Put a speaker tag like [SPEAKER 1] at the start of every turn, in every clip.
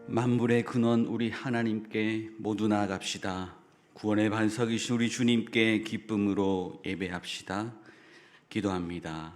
[SPEAKER 1] 만물의 근원 우리 하나님께 모두 나아갑시다. 구원의 반석이신 우리 주님께 기쁨으로 예배합시다. 기도합니다.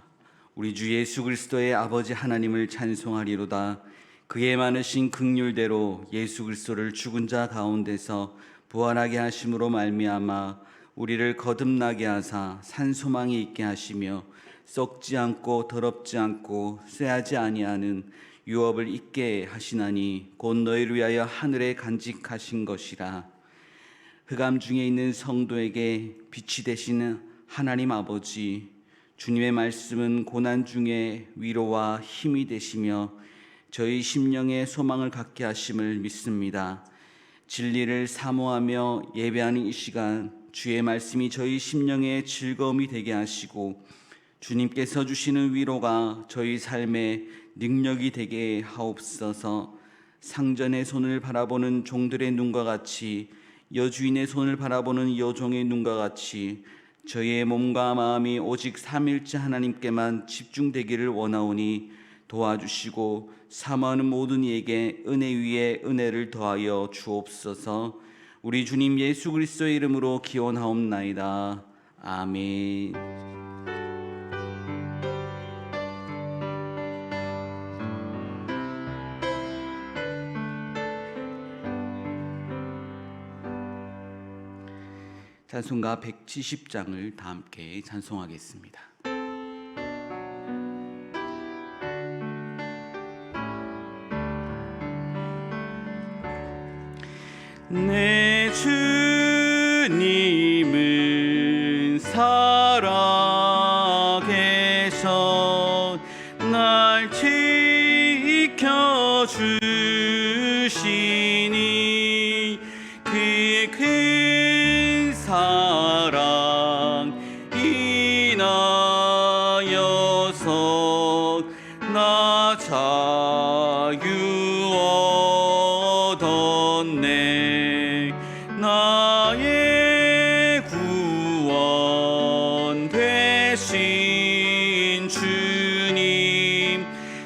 [SPEAKER 1] 우리 주 예수 그리스도의 아버지 하나님을 찬송하리로다. 그의 많으신 긍휼대로 예수 그리스도를 죽은 자 가운데서 부활하게 하심으로 말미암아 우리를 거듭나게 하사 산소망이 있게 하시며 썩지 않고 더럽지 않고 쇠하지 아니하는 유업을 잊게 하시나니 곧 너희를 위하여 하늘에 간직하신 것이라. 흑암 중에 있는 성도에게 빛이 되시는 하나님 아버지, 주님의 말씀은 고난 중에 위로와 힘이 되시며 저희 심령의 소망을 갖게 하심을 믿습니다. 진리를 사모하며 예배하는 이 시간, 주의 말씀이 저희 심령의 즐거움이 되게 하시고 주님께서 주시는 위로가 저희 삶의 능력이 되게 하옵소서. 상전의 손을 바라보는 종들의 눈과 같이, 여주인의 손을 바라보는 여종의 눈과 같이 저희의 몸과 마음이 오직 삼일째 하나님께만 집중되기를 원하오니 도와주시고 사모하는 모든 이에게 은혜 위에 은혜를 더하여 주옵소서. 우리 주님 예수 그리스도의 이름으로 기원하옵나이다. 아멘. 찬송가 170장을 다 함께 찬송하겠습니다. 내 주님은 살아계셔 날 지켜주시니 그의 큰 사랑 인하여서 나 자유 얻었네. 나의 구원 되신 주님,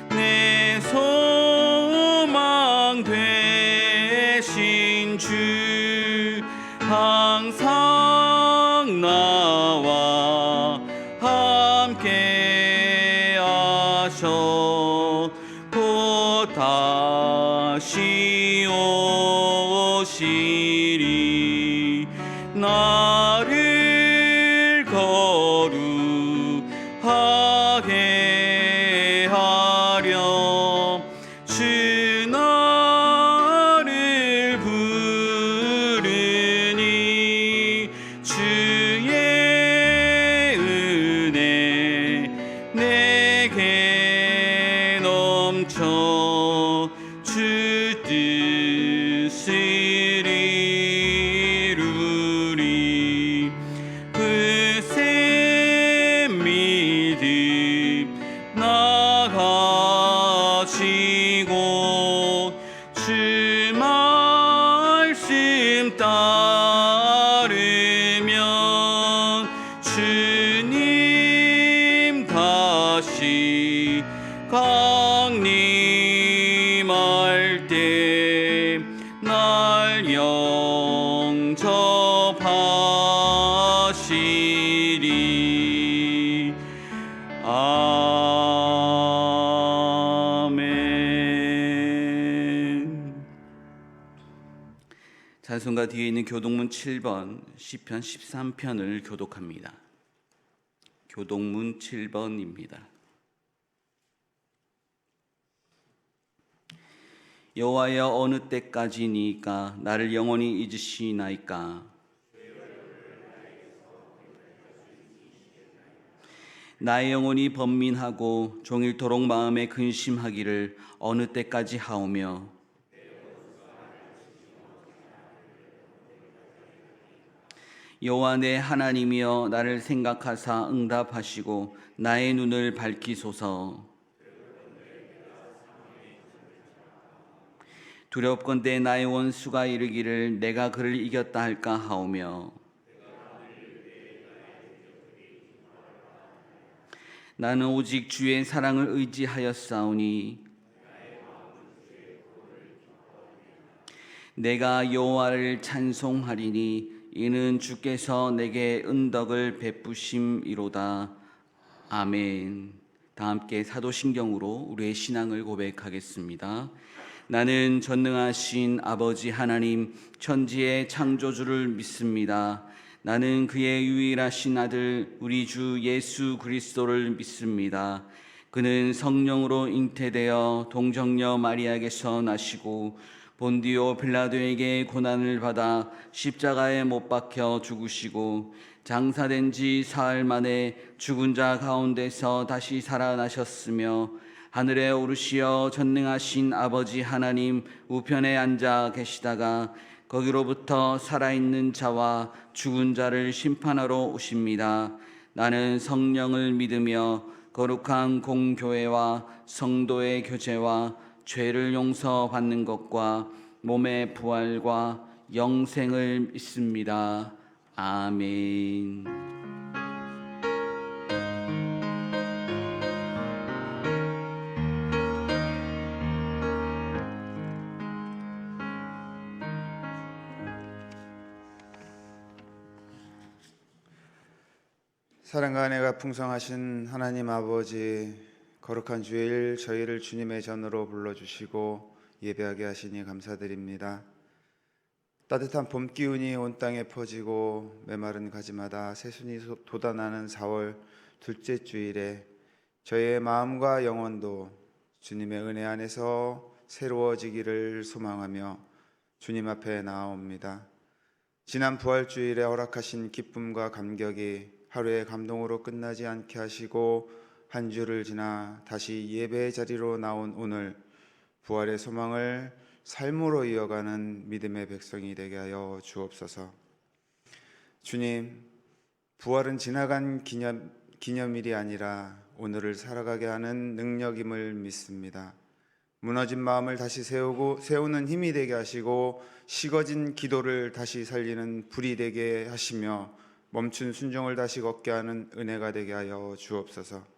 [SPEAKER 1] 내 소망 되신 주, 항상 나와 함께 하셔 곧 다시 오시리. 나를 거룩하게 하려 주 나를 부르니 주의 은혜 내게 넘쳐 주 뜻을 이루리. 그새 믿음 나가지고 주 말씀 따르면 주님 다시 강림할 때 날 영접하시리. 아멘. 찬송가 뒤에 있는 교동문 7번 시편 13편을 교독합니다. 교동문 7번입니다. 여호와여 어느 때까지니까 나를 영원히 잊으시나이까. 나의 영혼이 번민하고 종일토록 마음에 근심하기를 어느 때까지 하오며. 여호와 내 하나님이여 나를 생각하사 응답하시고 나의 눈을 밝히소서. 두렵건대 나의 원수가 이르기를 내가 그를 이겼다 할까 하오며. 나는 오직 주의 사랑을 의지하였사오니 내가 여호와를 찬송하리니 이는 주께서 내게 은덕을 베푸심이로다. 아멘. 다 함께 사도신경으로 우리의 신앙을 고백하겠습니다. 나는 전능하신 아버지 하나님 천지의 창조주를 믿습니다. 나는 그의 유일하신 아들 우리 주 예수 그리스도를 믿습니다. 그는 성령으로 잉태되어 동정녀 마리아에게서 나시고 본디오 빌라도에게 고난을 받아 십자가에 못 박혀 죽으시고 장사된 지 사흘 만에 죽은 자 가운데서 다시 살아나셨으며 하늘에 오르시어 전능하신 아버지 하나님 우편에 앉아 계시다가 거기로부터 살아있는 자와 죽은 자를 심판하러 오십니다. 나는 성령을 믿으며 거룩한 공교회와 성도의 교제와 죄를 용서받는 것과 몸의 부활과 영생을 믿습니다. 아멘.
[SPEAKER 2] 사랑과 은혜가 풍성하신 하나님 아버지, 거룩한 주일 저희를 주님의 전으로 불러주시고 예배하게 하시니 감사드립니다. 따뜻한 봄 기운이 온 땅에 퍼지고 메마른 가지마다 새순이 돋아나는 4월 둘째 주일에 저희의 마음과 영혼도 주님의 은혜 안에서 새로워지기를 소망하며 주님 앞에 나아옵니다. 지난 부활주일에 허락하신 기쁨과 감격이 하루의 감동으로 끝나지 않게 하시고 한 주를 지나 다시 예배의 자리로 나온 오늘, 부활의 소망을 삶으로 이어가는 믿음의 백성이 되게 하여 주옵소서. 주님, 부활은 지나간 기념일이 아니라 오늘을 살아가게 하는 능력임을 믿습니다. 무너진 마음을 다시 세우는 힘이 되게 하시고 식어진 기도를 다시 살리는 불이 되게 하시며 멈춘 순종을 다시 걷게 하는 은혜가 되게 하여 주옵소서.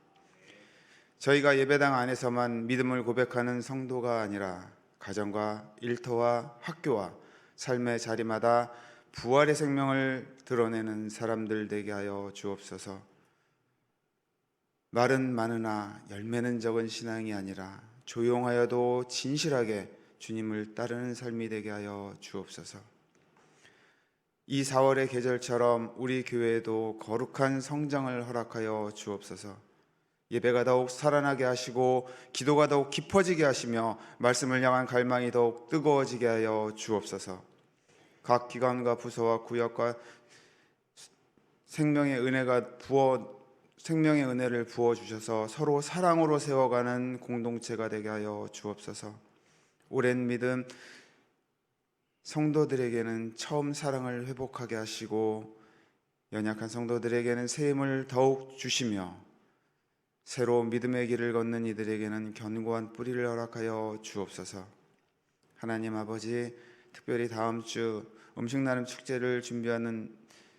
[SPEAKER 2] 저희가 예배당 안에서만 믿음을 고백하는 성도가 아니라 가정과 일터와 학교와 삶의 자리마다 부활의 생명을 드러내는 사람들 되게 하여 주옵소서. 말은 많으나 열매는 적은 신앙이 아니라 조용하여도 진실하게 주님을 따르는 삶이 되게 하여 주옵소서. 이 4월의 계절처럼 우리 교회에도 거룩한 성장을 허락하여 주옵소서. 예배가 더욱 살아나게 하시고 기도가 더욱 깊어지게 하시며 말씀을 향한 갈망이 더욱 뜨거워지게 하여 주옵소서. 각 기관과 부서와 구역과 생명의 은혜를 부어 주셔서 서로 사랑으로 세워가는 공동체가 되게 하여 주옵소서. 오랜 믿음 성도들에게는 처음 사랑을 회복하게 하시고 연약한 성도들에게는 새 힘을 더욱 주시며 새로운 믿음의 길을 걷는 이들에게는 견고한 뿌리를 허락하여 주옵소서. 하나님 아버지, 특별히 다음 주 음식 나눔 축제를 준비하는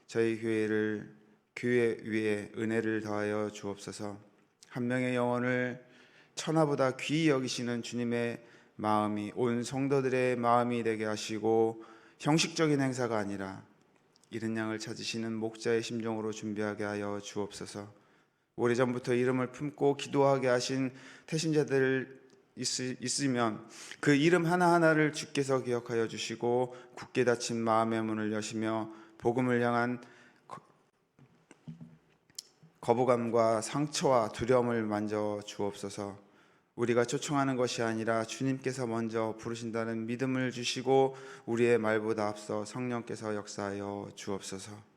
[SPEAKER 2] 저희 교회 위에 은혜를 더하여 주옵소서. 한 명의 영혼을 천하보다 귀히 여기시는 주님의 마음이 온 성도들의 마음이 되게 하시고 형식적인 행사가 아니라 잃은 양을 찾으시는 목자의 심정으로 준비하게 하여 주옵소서. 오래전부터 이름을 품고 기도하게 하신 태신자들 있으면 그 이름 하나하나를 주께서 기억하여 주시고 굳게 닫힌 마음의 문을 여시며 복음을 향한 거부감과 상처와 두려움을 만져 주옵소서. 우리가 초청하는 것이 아니라 주님께서 먼저 부르신다는 믿음을 주시고 우리의 말보다 앞서 성령께서 역사하여 주옵소서.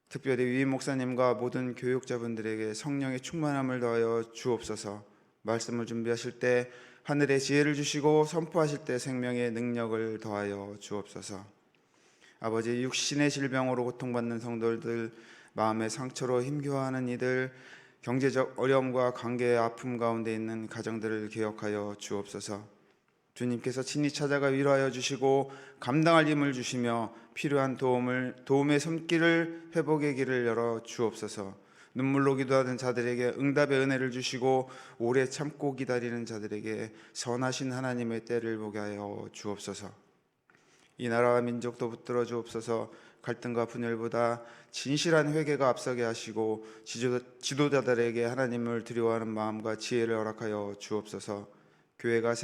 [SPEAKER 2] 특별히 위임 목사님과 모든 교육자분들에게 성령의 충만함을 더하여 주옵소서. 말씀을 준비하실 때 하늘의 지혜를 주시고 선포하실 때 생명의 능력을 더하여 주옵소서. 아버지, 육신의 질병으로 고통받는 성도들, 마음의 상처로 힘겨워하는 이들, 경제적 어려움과 관계의 아픔 가운데 있는 가정들을 기억하여 주옵소서. 주님께서 친히 찾아가 위로하여 주시고 감당할 힘을 주시며 필요한 도움의 손길을 회복의 길을 열어 주옵소서. 눈물로 기도하는 자들에게 응답의 은혜를 주시고 오래 참고 기다리는 자들에게 선하신 하나님의 때를 보게 하여 주옵소서. 이 나라와 민족도 붙들어 주옵소서. 갈등과 분열보다 진실한 회개가 앞서게 하시고 지도자들에게 하나님을 두려워하는 마음과 지혜를 허락하여 주옵소서. 교회가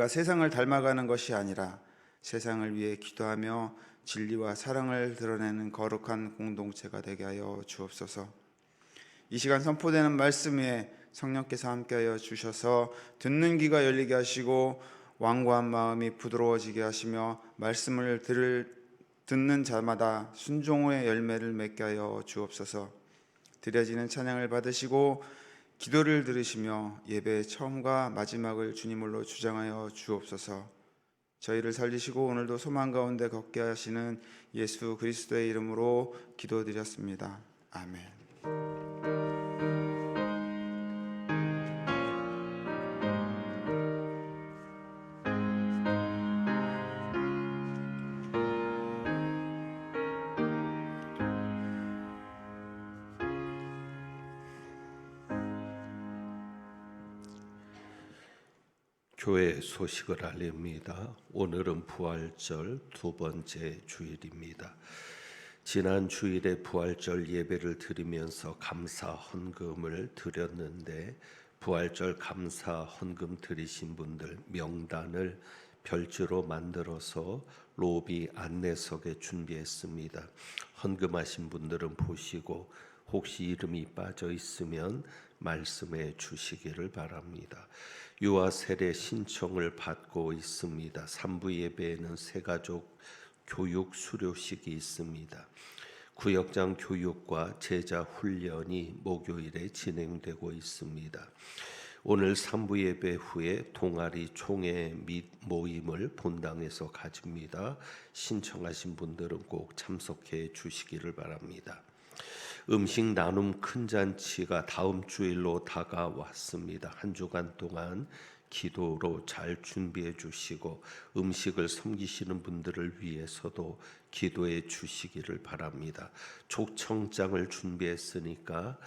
[SPEAKER 2] 세상을 닮아가는 것이 아니라 세상을 위해 기도하며 진리와 사랑을 드러내는 거룩한 공동체가 되게 하여 주옵소서. 이 시간 선포되는 말씀 위에 성령께서 함께하여 주셔서 듣는 귀가 열리게 하시고 완고한 마음이 부드러워지게 하시며 말씀을 듣는 자마다 순종의 열매를 맺게 하여 주옵소서. 드려지는 찬양을 받으시고 기도를 들으시며 예배의 처음과 마지막을 주님으로 주장하여 주옵소서. 저희를 살리시고 오늘도 소망 가운데 걷게 하시는 예수 그리스도의 이름으로 기도드렸습니다. 아멘.
[SPEAKER 3] 교회 소식을 알립니다. 오늘은 부활절 두 번째 주일입니다. 지난 주일에 부활절 예배를 드리면서 감사 헌금을 드렸는데 부활절 감사 헌금 드리신 분들 명단을 별지로 만들어서 로비 안내석에 준비했습니다. 헌금하신 분들은 보시고 혹시 이름이 빠져 있으면 말씀해 주시기를 바랍니다. 유아 세례 신청을 받고 있습니다. 3부 예배에는 새가족 교육 수료식이 있습니다. 구역장 교육과 제자 훈련이 목요일에 진행되고 있습니다. 오늘 3부 예배 후에 동아리 총회 및 모임을 본당에서 가집니다. 신청하신 분들은 꼭 참석해 주시기를 바랍니다. 음식 나눔 큰 잔치가 다음 주일로 다가왔습니다. 한 주간 동안 기도로 잘 준비해 주시고 음식을 섬기시는 분들을 위해서도 기도해 주시기를 바랍니다. 초청장을 준비했으니까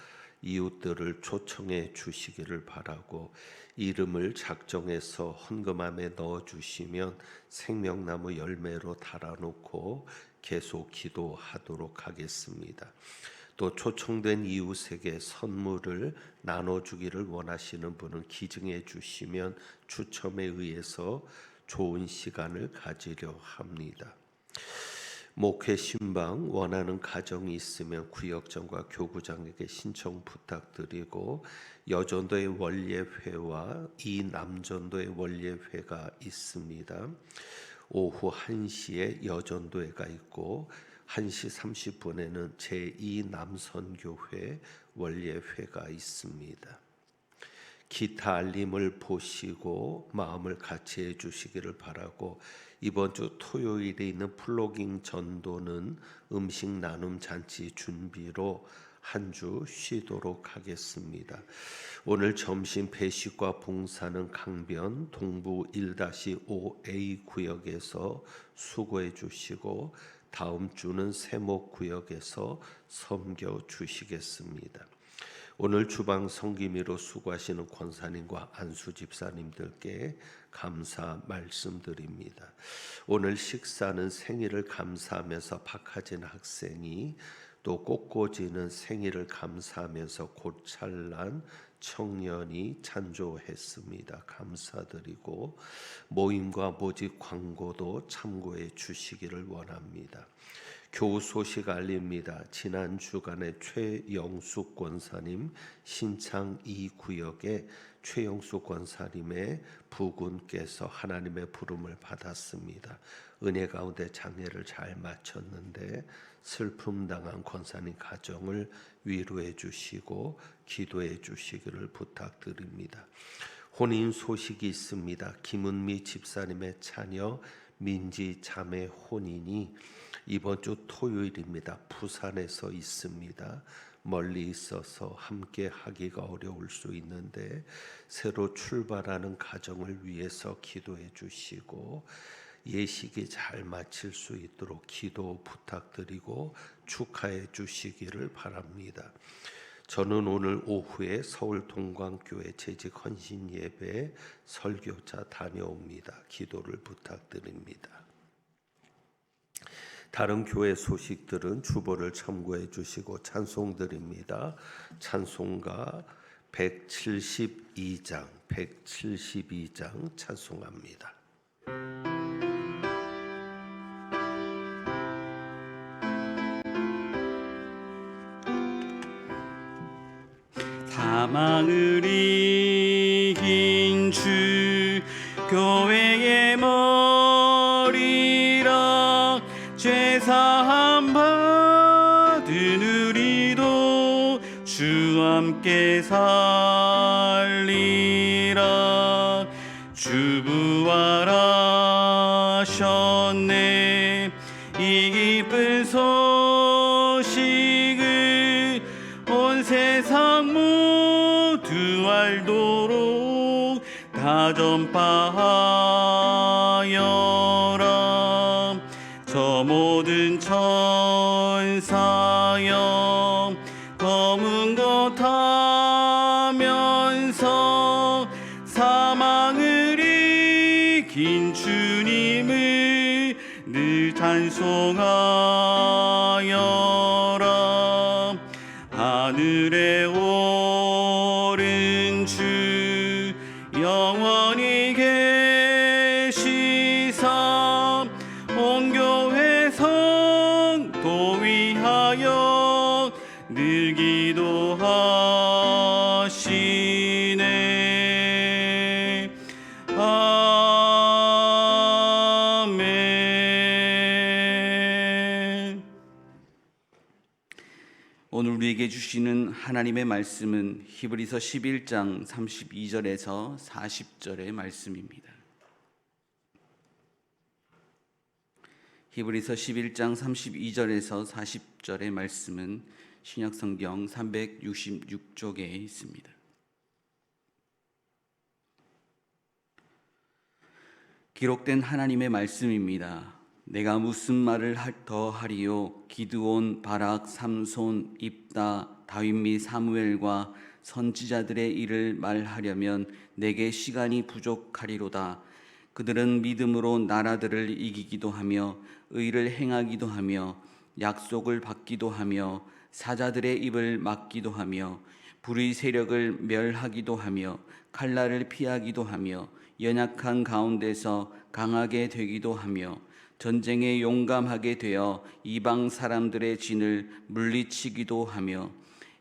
[SPEAKER 3] 이웃들을 초청해 주시기를 바라고 이름을 작정해서 헌금함에 넣어 주시면 생명나무 열매로 달아놓고 계속 기도하도록 하겠습니다. 또 초청된 이웃에게 선물을 나눠주기를 원하시는 분은 기증해 주시면 추첨에 의해서 좋은 시간을 가지려 합니다. 목회 신방 원하는 가정이 있으면 구역장과 교구장에게 신청 부탁드리고 여전도의 원예회와 이 남전도의 원예회가 있습니다. 오후 1시에 여전도회가 있고 1시 30분에는 제2 남선교회 원예회가 있습니다. 기타 알림을 보시고 마음을 같이 해주시기를 바라고 이번 주 토요일에 있는 플로깅 전도는 음식 나눔 잔치 준비로 한 주 쉬도록 하겠습니다. 오늘 점심 배식과 봉사는 강변 동부 1-5A 구역에서 수고해 주시고 다음 주는 세목 구역에서 섬겨 주시겠습니다. 오늘 주방 섬김이로 수고하시는 권사님과 안수 집사님들께 감사 말씀드립니다. 오늘 식사는 생일을 감사하면서 박하진 학생이 또 꽃꽂이는 생일을 감사하면서 곧찰난 청년이 찬조했습니다. 감사드리고 모임과 모집 광고도 참고해 주시기를 원합니다. 교우 소식 알립니다. 지난 주간에 최영숙 권사님 신창 2구역에 최영숙 권사님의 부군께서 하나님의 부름을 받았습니다. 은혜 가운데 장례를 잘 마쳤는데 슬픔 당한 권사님 가정을 위로해 주시고 기도해 주시기를 부탁드립니다. 혼인 소식이 있습니다. 김은미 집사님의 자녀 민지 자매 혼인이 이번 주 토요일입니다. 부산에서 있습니다. 멀리 있어서 함께 하기가 어려울 수 있는데 새로 출발하는 가정을 위해서 기도해 주시고 예식이 잘 마칠 수 있도록 기도 부탁드리고 축하해 주시기를 바랍니다. 저는 오늘 오후에 서울 동광교회 재직 헌신 예배 설교차 다녀옵니다. 기도를 부탁드립니다. 다른 교회 소식들은 주보를 참고해 주시고 찬송드립니다. 찬송가 172장 찬송합니다.
[SPEAKER 1] 사망을 이긴 주 교회의 머리라 죄사함 받은 우리도 주 함께 살리라. 주 부활하셨네. 이 기쁜 소식을 온 세상 모두 알도록 다 전파하여라. 저 모든 천사여 검은 것 하면서 사망을 이긴 주님을 늘 찬송하여라. 하늘에 오른 주 영원히 계시사 온 교회 성도 위하여 늘 기도하시네. 아멘. 오늘 우리에게 주시는 하나님의 말씀은 히브리서 11장 32절에서 40절의 말씀입니다. 히브리서 11장 32절에서 40절의 말씀은 신약성경 366쪽에 있습니다. 기록된 하나님의 말씀입니다. 내가 무슨 말을 더 하리요? 기드온, 바락, 삼손, 입다, 다윗 및 사무엘과 선지자들의 일을 말하려면 내게 시간이 부족하리로다. 그들은 믿음으로 나라들을 이기기도 하며 의를 행하기도 하며 약속을 받기도 하며 사자들의 입을 막기도 하며 불의 세력을 멸하기도 하며 칼날을 피하기도 하며 연약한 가운데서 강하게 되기도 하며 전쟁에 용감하게 되어 이방 사람들의 진을 물리치기도 하며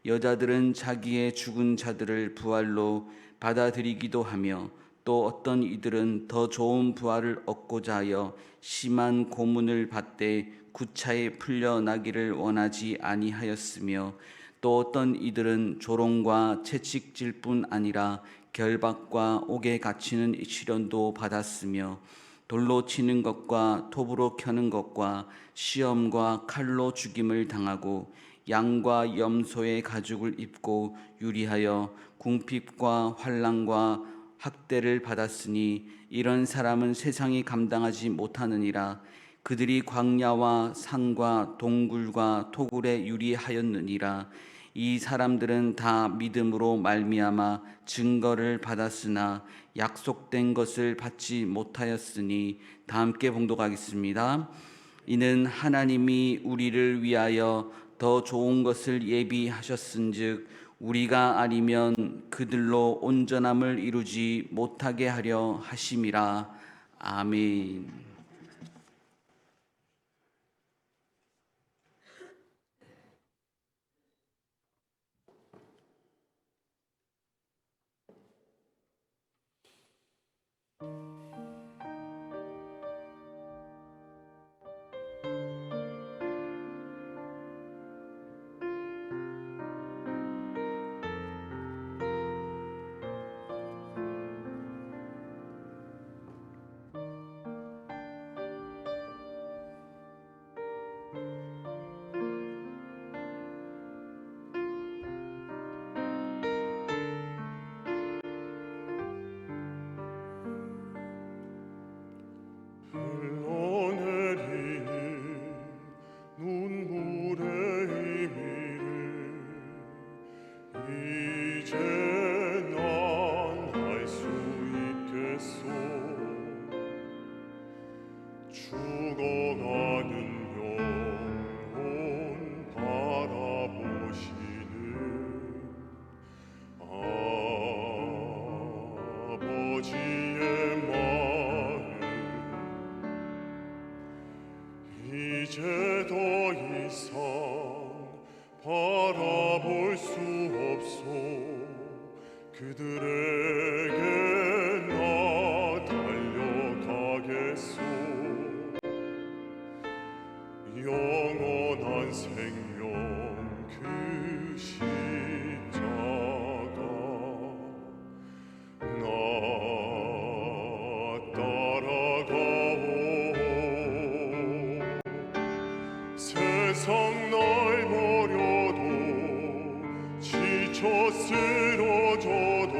[SPEAKER 1] 여자들은 자기의 죽은 자들을 부활로 받아들이기도 하며 또 어떤 이들은 더 좋은 부활을 얻고자 하여 심한 고문을 받되 구차에 풀려나기를 원하지 아니하였으며 또 어떤 이들은 조롱과 채찍질 뿐 아니라 결박과 옥에 갇히는 시련도 받았으며 돌로 치는 것과 톱으로 켜는 것과 시험과 칼로 죽임을 당하고 양과 염소의 가죽을 입고 유리하여 궁핍과 환난과 학대를 받았으니 이런 사람은 세상이 감당하지 못하느니라. 그들이 광야와 산과 동굴과 토굴에 유리하였느니라. 이 사람들은 다 믿음으로 말미암아 증거를 받았으나 약속된 것을 받지 못하였으니. 다 함께 봉독하겠습니다. 이는 하나님이 우리를 위하여 더 좋은 것을 예비하셨은즉 우리가 아니면 그들로 온전함을 이루지 못하게 하려 하심이라. 아멘.
[SPEAKER 4] 주옵소. 그들에게 나 달려가겠소. 영원한 생명 그 십자가 나 따라가오. 세상 날 버려도 지쳐 쓰러져도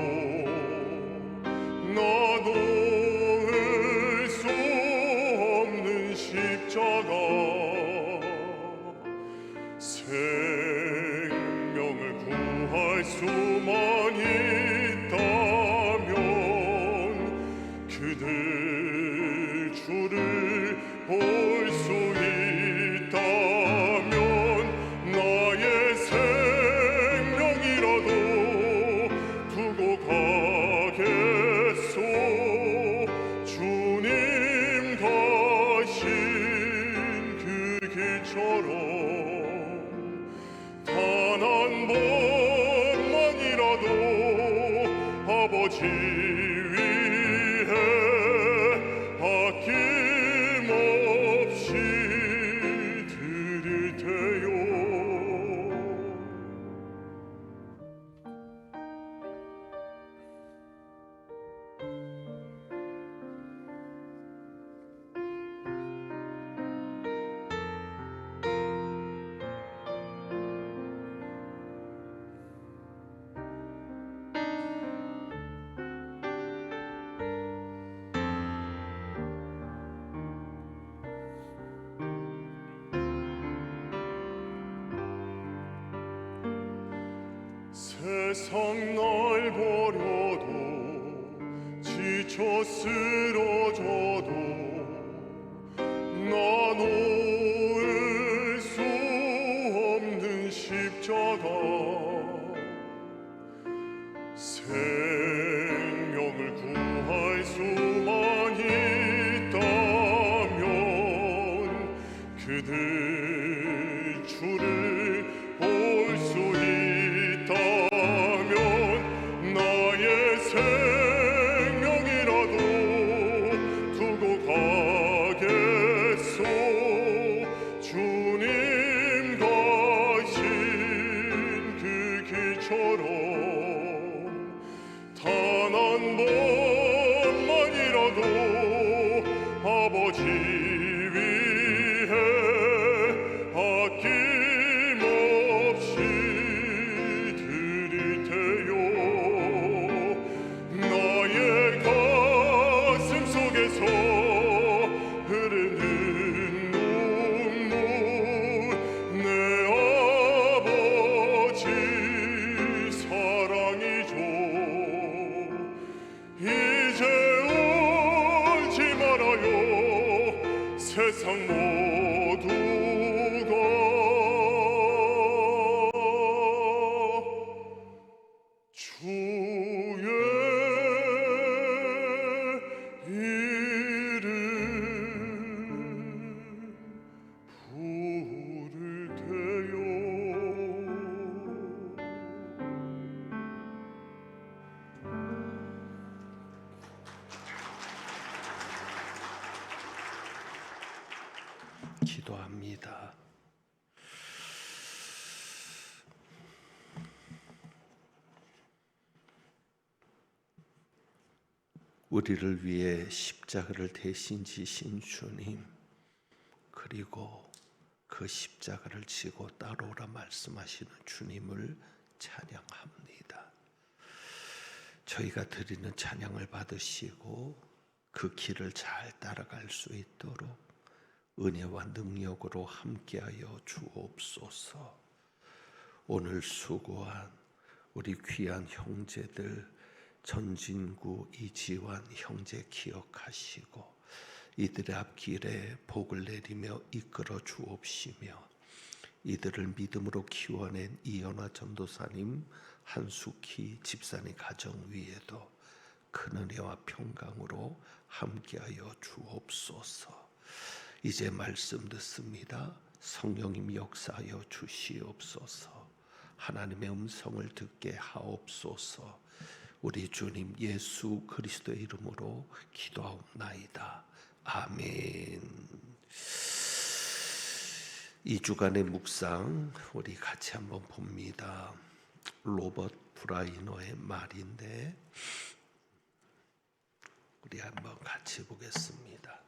[SPEAKER 4] 나 놓을 수 없는 십자가 생명을 구할 수만 있다면 그들 주를 볼 수 있다면 나의 생명이라도 두고 가겠소. 주님 가신 그 길처럼 단 한 번만이라도 아버지 위해 아낌없이 드릴 테요. 세상 날 버려도 지쳐 쓰러져도 나 놓을 수 없는 십자가 생명을 구할 수만 있다면 그들 주를 볼 수 있다면 나의 생명이라도 두고 가겠소. 주님 가신 그 길처럼 단 한 번만이라도 아버지 위해 아낌없이 드릴 테요. 나의 가슴 속에서 흐르는 눈물 내 아버지 사랑이죠. 이제 울지 말아요. 세상 모두가 주의 이름 부를 테요.
[SPEAKER 3] 기도합니다. 우리를 위해 십자가를 대신 지신 주님, 그리고 그 십자가를 지고 따라오라 말씀하시는 주님을 찬양합니다. 저희가 드리는 찬양을 받으시고 그 길을 잘 따라갈 수 있도록 은혜와 능력으로 함께하여 주옵소서. 오늘 수고한 우리 귀한 형제들 전진구 이지환 형제 기억하시고 이들의 앞길에 복을 내리며 이끌어 주옵시며 이들을 믿음으로 키워낸 이연화 전도사님, 한숙희 집사님 가정 위에도 큰 은혜와 평강으로 함께하여 주옵소서. 이제 말씀 듣습니다. 성령님 역사하여 주시옵소서. 하나님의 음성을 듣게 하옵소서. 우리 주님 예수 그리스도의 이름으로 기도하옵나이다. 아멘. 2주간의 묵상 우리 같이 한번 봅니다. 로버트 브라이너의 말인데 우리 한번 같이 보겠습니다.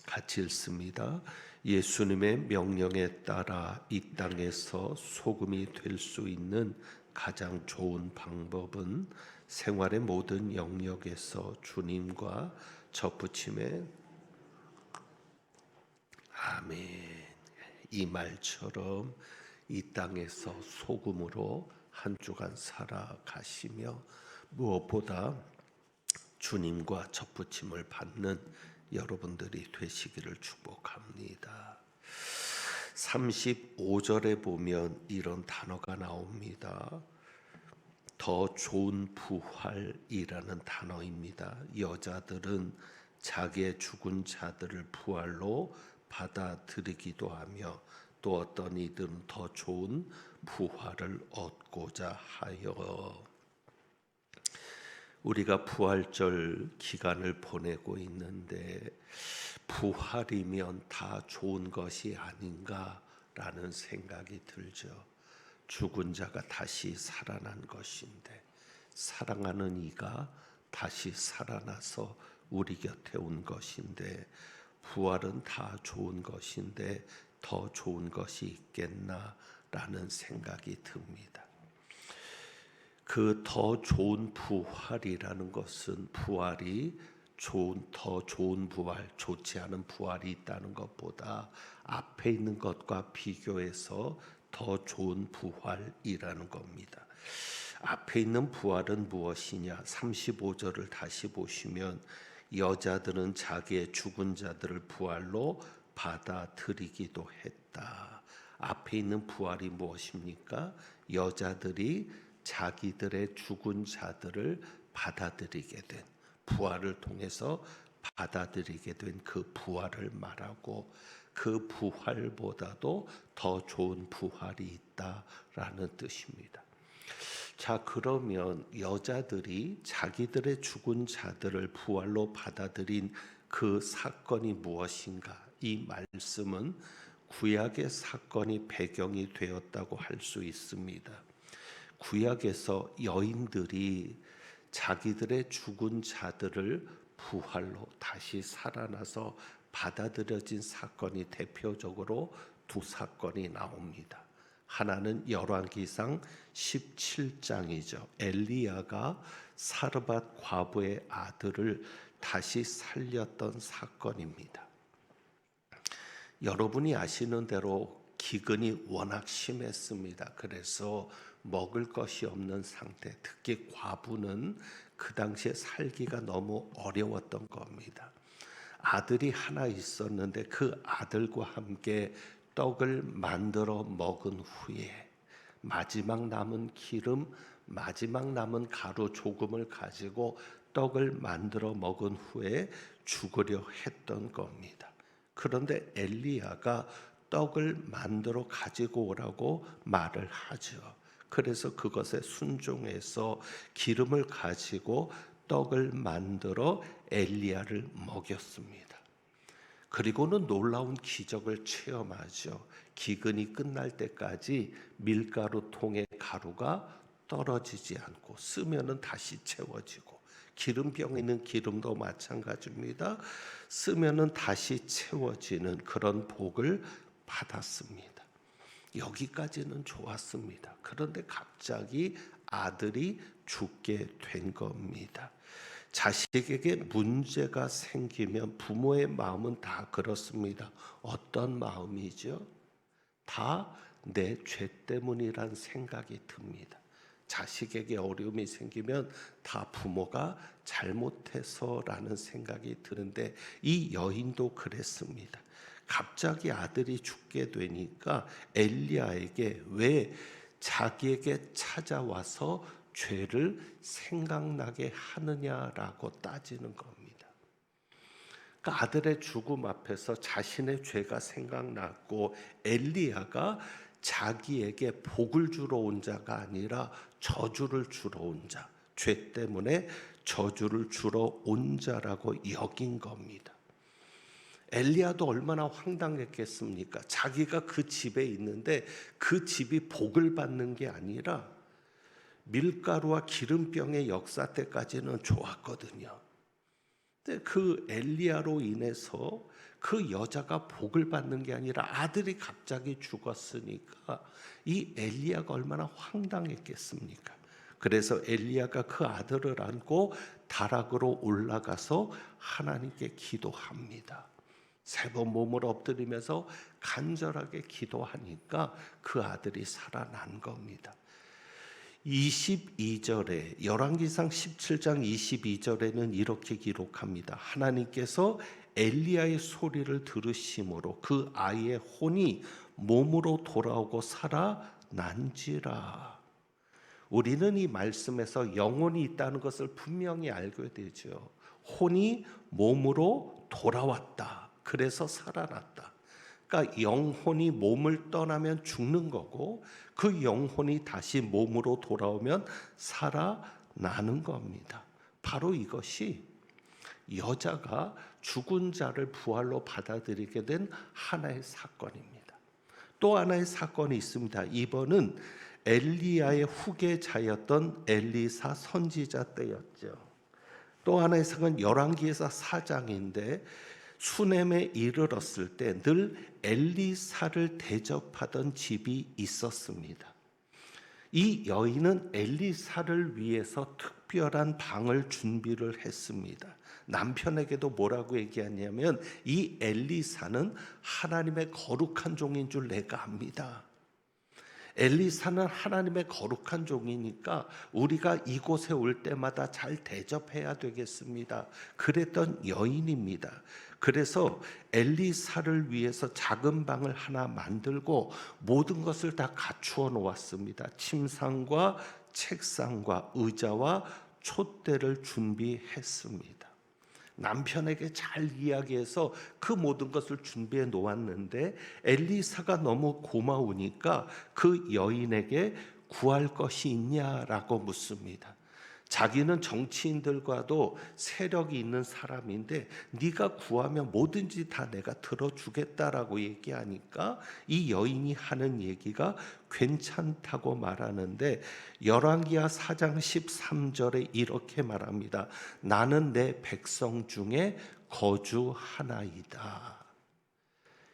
[SPEAKER 3] 같이 읽습니다. 예수님의 명령에 따라 이 땅에서 소금이 될 수 있는 가장 좋은 방법은 생활의 모든 영역에서 주님과 접붙임에 아멘. 이 말처럼 이 땅에서 소금으로 한 주간 살아가시며 무엇보다 주님과 접붙임을 받는 여러분들이 되시기를 축복합니다. 35절에 보면 이런 단어가 나옵니다. 더 좋은 부활이라는 단어입니다. 여자들은 자기의 죽은 자들을 부활로 받아들이기도 하며 또 어떤 이들은 더 좋은 부활을 얻고자 하여 우리가 부활절 기간을 보내고 있는데 부활이면 다 좋은 것이 아닌가라는 생각이 들죠. 죽은 자가 다시 살아난 것인데 사랑하는 이가 다시 살아나서 우리 곁에 온 것인데 부활은 다 좋은 것인데 더 좋은 것이 있겠나라는 생각이 듭니다. 그 더 좋은 부활이라는 것은 부활이 더 좋은 부활, 좋지 않은 부활이 있다는 것보다 앞에 있는 것과 비교해서 더 좋은 부활이라는 겁니다. 앞에 있는 부활은 무엇이냐? 35절을 다시 보시면 여자들은 자기의 죽은 자들을 부활로 받아들이기도 했다. 앞에 있는 부활이 무엇입니까? 여자들이 자기들의 죽은 자들을 받아들이게 된 부활을 통해서 받아들이게 된 그 부활을 말하고 그 부활보다도 더 좋은 부활이 있다라는 뜻입니다. 자, 그러면 여자들이 자기들의 죽은 자들을 부활로 받아들인 그 사건이 무엇인가? 이 말씀은 구약의 사건이 배경이 되었다고 할 수 있습니다. 구약에서 여인들이 자기들의 죽은 자들을 부활로 다시 살아나서 받아들여진 사건이 대표적으로 두 사건이 나옵니다. 하나는 열왕기상 17장이죠. 엘리야가 사르밧 과부의 아들을 다시 살렸던 사건입니다. 여러분이 아시는 대로 기근이 워낙 심했습니다. 그래서 먹을 것이 없는 상태, 특히 과부는 그 당시에 살기가 너무 어려웠던 겁니다. 아들이 하나 있었는데 그 아들과 함께 떡을 만들어 먹은 후에 마지막 남은 기름, 마지막 남은 가루 조금을 가지고 떡을 만들어 먹은 후에 죽으려 했던 겁니다. 그런데 엘리야가 떡을 만들어 가지고 오라고 말을 하죠. 그래서 그것에 순종해서 기름을 가지고 떡을 만들어 엘리야를 먹였습니다. 그리고는 놀라운 기적을 체험하죠. 기근이 끝날 때까지 밀가루 통에 가루가 떨어지지 않고 쓰면은 다시 채워지고 기름병에 있는 기름도 마찬가지입니다. 쓰면은 다시 채워지는 그런 복을 받았습니다. 여기까지는 좋았습니다. 그런데 갑자기 아들이 죽게 된 겁니다. 자식에게 문제가 생기면 부모의 마음은 다 그렇습니다. 어떤 마음이죠? 다 내 죄 때문이란 생각이 듭니다. 자식에게 어려움이 생기면 다 부모가 잘못해서라는 생각이 드는데 이 여인도 그랬습니다. 갑자기 아들이 죽게 되니까 엘리야에게 왜 자기에게 찾아와서 죄를 생각나게 하느냐라고 따지는 겁니다. 그러니까 아들의 죽음 앞에서 자신의 죄가 생각났고 엘리야가 자기에게 복을 주러 온 자가 아니라 저주를 주러 온 자, 죄 때문에 저주를 주러 온 자라고 여긴 겁니다. 엘리야도 얼마나 황당했겠습니까? 자기가 그 집에 있는데 그 집이 복을 받는 게 아니라 밀가루와 기름병의 역사 때까지는 좋았거든요. 근데 그 엘리야로 인해서 그 여자가 복을 받는 게 아니라 아들이 갑자기 죽었으니까 이 엘리야가 얼마나 황당했겠습니까? 그래서 엘리야가 그 아들을 안고 다락으로 올라가서 하나님께 기도합니다. 3번 몸을 엎드리면서 간절하게 기도하니까 그 아들이 살아난 겁니다. 22절에 열왕기상 17장 22절에는 이렇게 기록합니다. 하나님께서 엘리야의 소리를 들으심으로 그 아이의 혼이 몸으로 돌아오고 살아난지라. 우리는 이 말씀에서 영혼이 있다는 것을 분명히 알게 되죠. 혼이 몸으로 돌아왔다. 그래서 살아났다. 그러니까 영혼이 몸을 떠나면 죽는 거고 그 영혼이 다시 몸으로 돌아오면 살아나는 겁니다. 바로 이것이 여자가 죽은 자를 부활로 받아들이게 된 하나의 사건입니다. 또 하나의 사건이 있습니다. 이번은 엘리야의 후계자였던 엘리사 선지자 때였죠. 또 하나의 사건은 열왕기에서 4장인데 수넴에 이르렀을 때 늘 엘리사를 대접하던 집이 있었습니다. 이 여인은 엘리사를 위해서 특별한 방을 준비를 했습니다. 남편에게도 뭐라고 얘기하냐면 이 엘리사는 하나님의 거룩한 종인 줄 내가 압니다. 엘리사는 하나님의 거룩한 종이니까 우리가 이곳에 올 때마다 잘 대접해야 되겠습니다. 그랬던 여인입니다. 그래서 엘리사를 위해서 작은 방을 하나 만들고 모든 것을 다 갖추어 놓았습니다. 침상과 책상과 의자와 촛대를 준비했습니다. 남편에게 잘 이야기해서 그 모든 것을 준비해 놓았는데 엘리사가 너무 고마우니까 그 여인에게 구할 것이 있냐라고 묻습니다. 자기는 정치인들과도 세력이 있는 사람인데 네가 구하면 뭐든지 다 내가 들어주겠다라고 얘기하니까 이 여인이 하는 얘기가 괜찮다고 말하는데 열왕기하 4장 13절에 이렇게 말합니다. 나는 내 백성 중에 거주하나이다.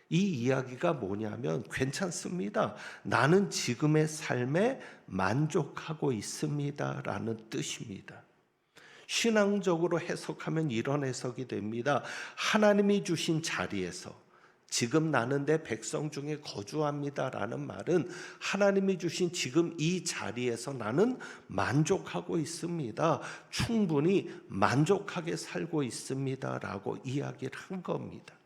[SPEAKER 3] 이 이야기가 뭐냐면 괜찮습니다. 나는 지금의 삶에 만족하고 있습니다. 라는 뜻입니다. 신앙적으로 해석하면 이런 해석이 됩니다. 하나님이 주신 자리에서 지금 나는 내 백성 중에 거주합니다. 라는 말은 하나님이 주신 지금 이 자리에서 나는 만족하고 있습니다. 충분히 만족하게 살고 있습니다. 라고 이야기를 한 겁니다.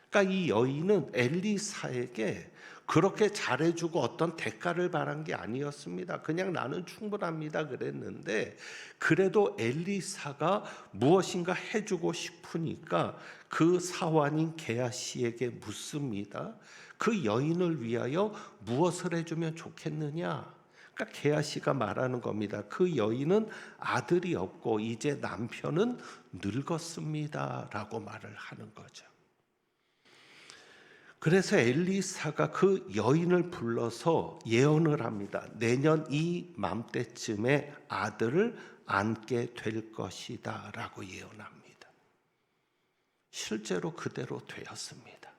[SPEAKER 3] 그러니까 이 여인은 엘리사에게 그렇게 잘해주고 어떤 대가를 바란 게 아니었습니다. 그냥 나는 충분합니다 그랬는데 그래도 엘리사가 무엇인가 해주고 싶으니까 그 사환인 게하시에게 묻습니다. 그 여인을 위하여 무엇을 해주면 좋겠느냐? 그러니까 게하시가 말하는 겁니다. 그 여인은 아들이 없고 이제 남편은 늙었습니다 라고 말을 하는 거죠. 그래서 엘리사가 그 여인을 불러서 예언을 합니다. 내년 이 맘때쯤에 아들을 안게 될 것이다 라고 예언합니다. 실제로 그대로 되었습니다.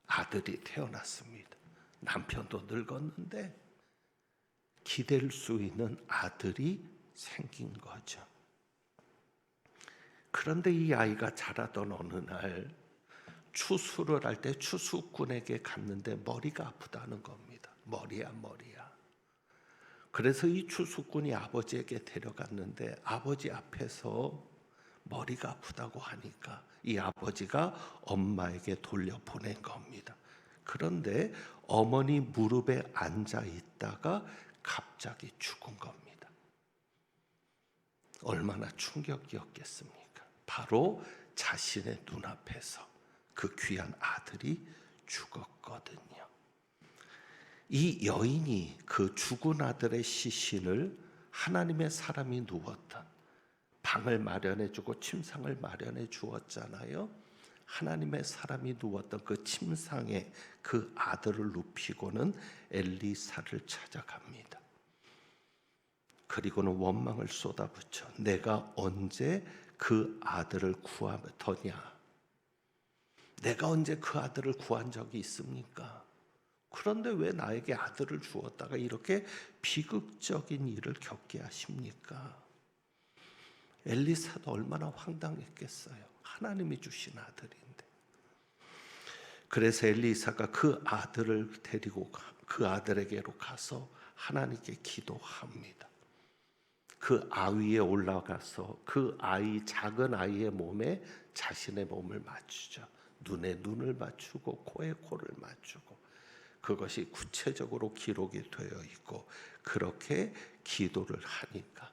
[SPEAKER 3] 아들이 태어났습니다. 남편도 늙었는데 기댈 수 있는 아들이 생긴 거죠. 그런데 이 아이가 자라던 어느 날 추수를 할 때 추수꾼에게 갔는데 머리가 아프다는 겁니다. 머리야. 그래서 이 추수꾼이 아버지에게 데려갔는데 아버지 앞에서 머리가 아프다고 하니까 이 아버지가 엄마에게 돌려보낸 겁니다. 그런데 어머니 무릎에 앉아 있다가 갑자기 죽은 겁니다. 얼마나 충격이었겠습니까? 바로 자신의 눈앞에서 그 귀한 아들이 죽었거든요. 이 여인이 그 죽은 아들의 시신을 하나님의 사람이 누웠던 방을 마련해 주고 침상을 마련해 주었잖아요. 하나님의 사람이 누웠던 그 침상에 그 아들을 눕히고는 엘리사를 찾아갑니다. 그리고는 원망을 쏟아붓죠. 내가 언제 그 아들을 구하더냐? 내가 언제 그 아들을 구한 적이 있습니까? 그런데 왜 나에게 아들을 주었다가 이렇게 비극적인 일을 겪게 하십니까? 엘리사도 얼마나 황당했겠어요. 하나님이 주신 아들인데. 그래서 엘리사가 그 아들을 데리고 그 아들에게로 가서 하나님께 기도합니다. 그 아위에 올라가서 그 아이, 작은 아이의 몸에 자신의 몸을 맞추죠. 눈에 눈을 맞추고 코에 코를 맞추고, 그것이 구체적으로 기록이 되어 있고, 그렇게 기도를 하니까,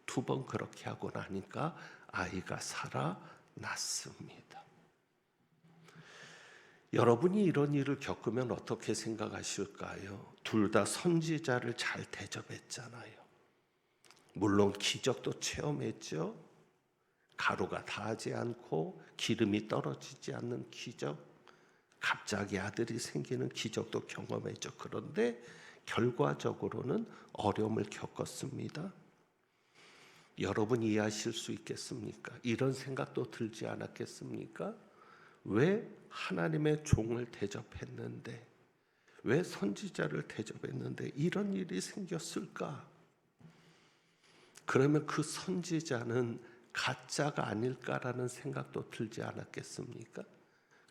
[SPEAKER 3] 2번 그렇게 하고 나니까 아이가 살아났습니다. 여러분이 이런 일을 겪으면 어떻게 생각하실까요? 둘 다 선지자를 잘 대접했잖아요. 물론 기적도 체험했죠. 가루가 닿지 않고 기름이 떨어지지 않는 기적, 갑자기 아들이 생기는 기적도 경험했죠. 그런데 결과적으로는 어려움을 겪었습니다. 여러분 이해하실 수 있겠습니까? 이런 생각도 들지 않았겠습니까? 왜 하나님의 종을 대접했는데, 왜 선지자를 대접했는데 이런 일이 생겼을까? 그러면 그 선지자는 가짜가 아닐까라는 생각도 들지 않았겠습니까?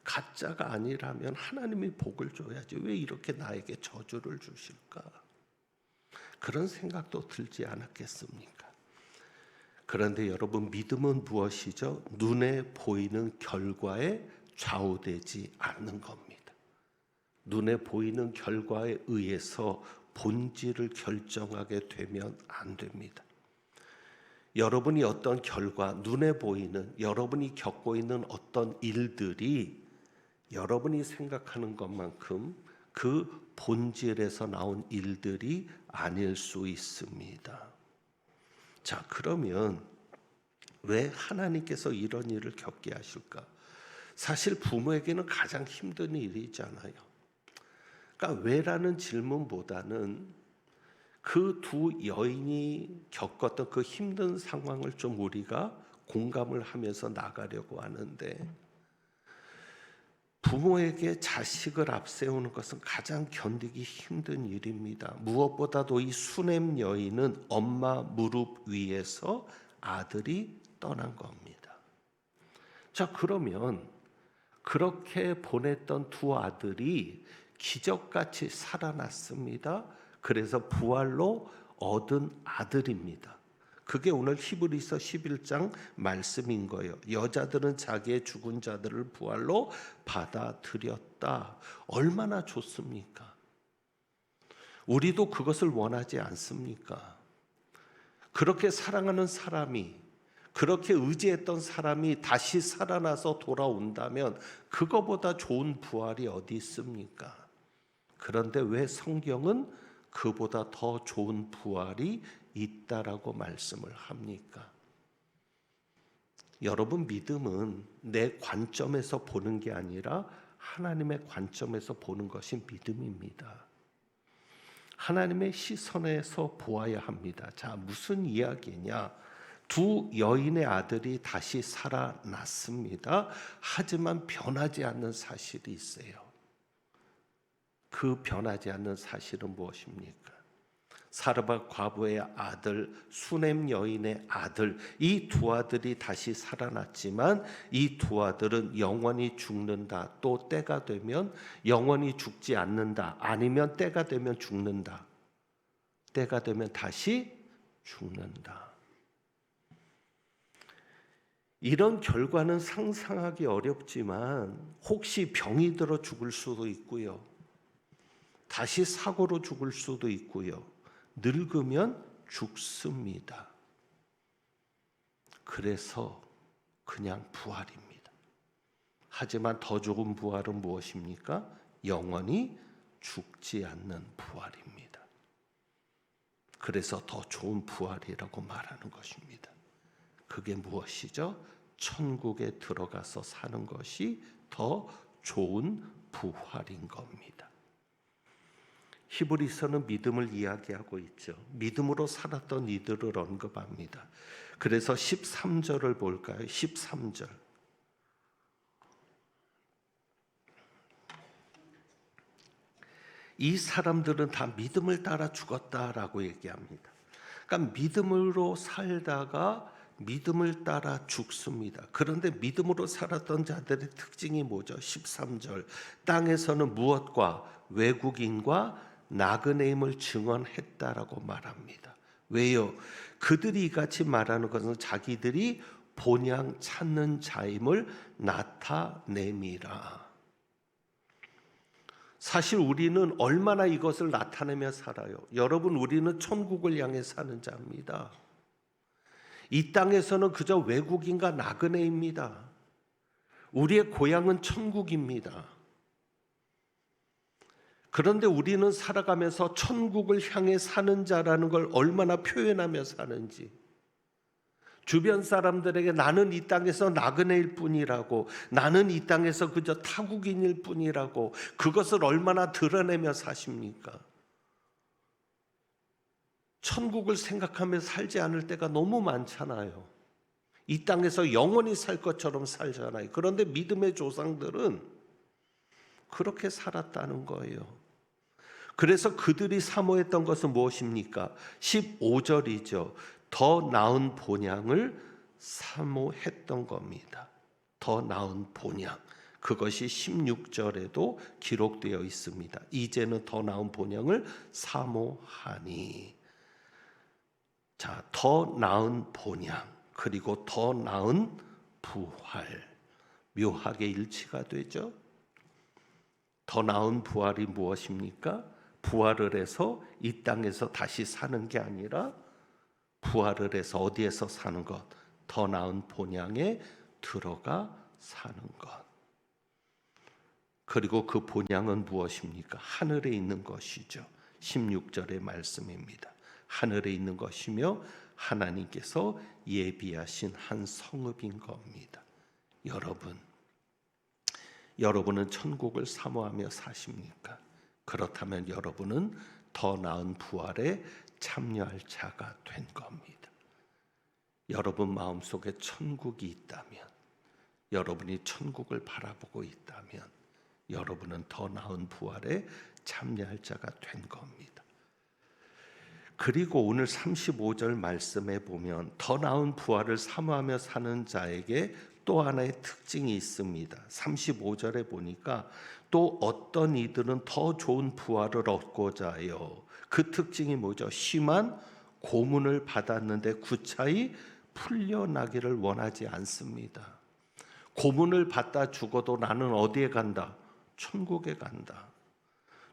[SPEAKER 3] 가짜가 아니라면 하나님이 복을 줘야지 왜 이렇게 나에게 저주를 주실까? 그런 생각도 들지 않았겠습니까? 그런데 여러분, 믿음은 무엇이죠? 눈에 보이는 결과에 좌우되지 않는 겁니다. 눈에 보이는 결과에 의해서 본질을 결정하게 되면 안 됩니다. 여러분이 어떤 결과, 눈에 보이는, 여러분이 겪고 있는 어떤 일들이 여러분이 생각하는 것만큼 그 본질에서 나온 일들이 아닐 수 있습니다. 자, 그러면 왜 하나님께서 이런 일을 겪게 하실까? 사실 부모에게는 가장 힘든 일이잖아요. 그러니까 왜라는 질문보다는 그 두 여인이 겪었던 그 힘든 상황을 좀 우리가 공감을 하면서 나가려고 하는데, 부모에게 자식을 앞세우는 것은 가장 견디기 힘든 일입니다. 무엇보다도 이 수넴 여인은 엄마 무릎 위에서 아들이 떠난 겁니다. 자, 그러면 그렇게 보냈던 두 아들이 기적같이 살아났습니다. 그래서 부활로 얻은 아들입니다. 그게 오늘 히브리서 11장 말씀인 거예요. 여자들은 자기의 죽은 자들을 부활로 받아들였다. 얼마나 좋습니까? 우리도 그것을 원하지 않습니까? 그렇게 사랑하는 사람이, 그렇게 의지했던 사람이 다시 살아나서 돌아온다면 그거보다 좋은 부활이 어디 있습니까? 그런데 왜 성경은 그보다 더 좋은 부활이 있다라고 말씀을 합니까? 여러분, 믿음은 내 관점에서 보는 게 아니라 하나님의 관점에서 보는 것이 믿음입니다. 하나님의 시선에서 보아야 합니다. 자, 무슨 이야기냐? 두 여인의 아들이 다시 살아났습니다. 하지만 변하지 않는 사실이 있어요. 그 변하지 않는 사실은 무엇입니까? 사르밧 과부의 아들, 수넴 여인의 아들, 이 두 아들이 다시 살아났지만 이 두 아들은 영원히 죽는다, 또 때가 되면 영원히 죽지 않는다, 아니면 때가 되면 죽는다, 때가 되면 다시 죽는다. 이런 결과는 상상하기 어렵지만 혹시 병이 들어 죽을 수도 있고요, 다시 사고로 죽을 수도 있고요, 늙으면 죽습니다. 그래서 그냥 부활입니다. 하지만 더 좋은 부활은 무엇입니까? 영원히 죽지 않는 부활입니다. 그래서 더 좋은 부활이라고 말하는 것입니다. 그게 무엇이죠? 천국에 들어가서 사는 것이 더 좋은 부활인 겁니다. 히브리서는 믿음을 이야기하고 있죠. 믿음으로 살았던 이들을 언급합니다. 그래서 13절을 볼까요? 13절. 이 사람들은 다 믿음을 따라 죽었다라고 얘기합니다. 그러니까 믿음으로 살다가 믿음을 따라 죽습니다. 그런데 믿음으로 살았던 자들의 특징이 뭐죠? 13절. 땅에서는 무엇과 외국인과 나그네임을 증언했다라고 말합니다. 왜요? 그들이 이같이 말하는 것은 자기들이 본향 찾는 자임을 나타냄이라. 사실 우리는 얼마나 이것을 나타내며 살아요. 여러분, 우리는 천국을 향해 사는 자입니다. 이 땅에서는 그저 외국인과 나그네입니다. 우리의 고향은 천국입니다. 그런데 우리는 살아가면서 천국을 향해 사는 자라는 걸 얼마나 표현하며 사는지, 주변 사람들에게 나는 이 땅에서 나그네일 뿐이라고, 나는 이 땅에서 그저 타국인일 뿐이라고, 그것을 얼마나 드러내며 사십니까? 천국을 생각하며 살지 않을 때가 너무 많잖아요. 이 땅에서 영원히 살 것처럼 살잖아요. 그런데 믿음의 조상들은 그렇게 살았다는 거예요. 그래서 그들이 사모했던 것은 무엇입니까? 15절이죠. 더 나은 본향을 사모했던 겁니다. 더 나은 본향. 그것이 16절에도 기록되어 있습니다. 이제는 더 나은 본향을 사모하니. 자, 더 나은 본향, 그리고 더 나은 부활. 묘하게 일치가 되죠. 더 나은 부활이 무엇입니까? 부활을 해서 이 땅에서 다시 사는 게 아니라 부활을 해서 어디에서 사는 것? 더 나은 본향에 들어가 사는 것. 그리고 그 본향은 무엇입니까? 하늘에 있는 것이죠. 16절의 말씀입니다. 하늘에 있는 것이며 하나님께서 예비하신 한 성읍인 겁니다. 여러분은 천국을 사모하며 사십니까? 그렇다면 여러분은 더 나은 부활에 참여할 자가 된 겁니다. 여러분 마음속에 천국이 있다면, 여러분이 천국을 바라보고 있다면 여러분은 더 나은 부활에 참여할 자가 된 겁니다. 그리고 오늘 35절 말씀에 보면 더 나은 부활을 사모하며 사는 자에게 또 하나의 특징이 있습니다. 35절에 보니까 또 어떤 이들은 더 좋은 부활을 얻고자 해요. 그 특징이 뭐죠? 심한 고문을 받았는데 구차히 풀려나기를 원하지 않습니다. 고문을 받다 죽어도 나는 어디에 간다? 천국에 간다.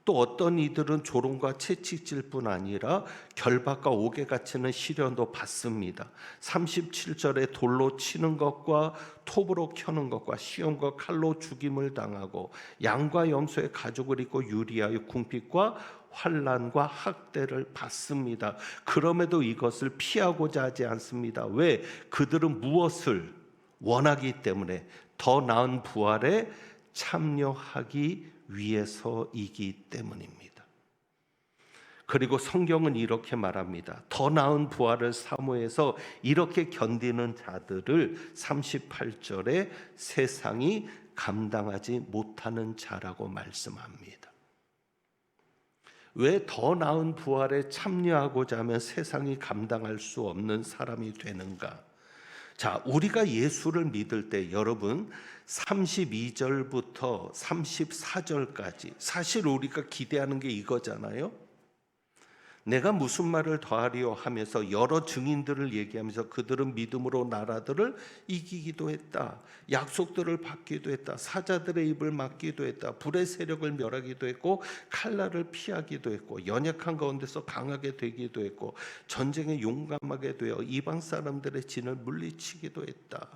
[SPEAKER 3] 또 어떤 이들은 조롱과 채찍질 뿐 아니라 결박과 옥에 갇히는 시련도 받습니다. 37절에 돌로 치는 것과 톱으로 켜는 것과 시험과 칼로 죽임을 당하고 양과 염소의 가죽을 입고 유리하여 궁핍과 환난과 학대를 받습니다. 그럼에도 이것을 피하고자 하지 않습니다. 왜? 그들은 무엇을 원하기 때문에 더 나은 부활에 참여하기 위해서이기 때문입니다. 그리고 성경은 이렇게 말합니다. 더 나은 부활을 사모해서 이렇게 견디는 자들을 38절에 세상이 감당하지 못하는 자라고 말씀합니다. 왜 더 나은 부활에 참여하고자 하면 세상이 감당할 수 없는 사람이 되는가? 자, 우리가 예수를 믿을 때 여러분 32절부터 34절까지 사실 우리가 기대하는 게 이거잖아요. 내가 무슨 말을 더하리요 하면서 여러 증인들을 얘기하면서 그들은 믿음으로 나라들을 이기기도 했다. 약속들을 받기도 했다. 사자들의 입을 막기도 했다. 불의 세력을 멸하기도 했고 칼날을 피하기도 했고 연약한 가운데서 강하게 되기도 했고 전쟁에 용감하게 되어 이방 사람들의 진을 물리치기도 했다.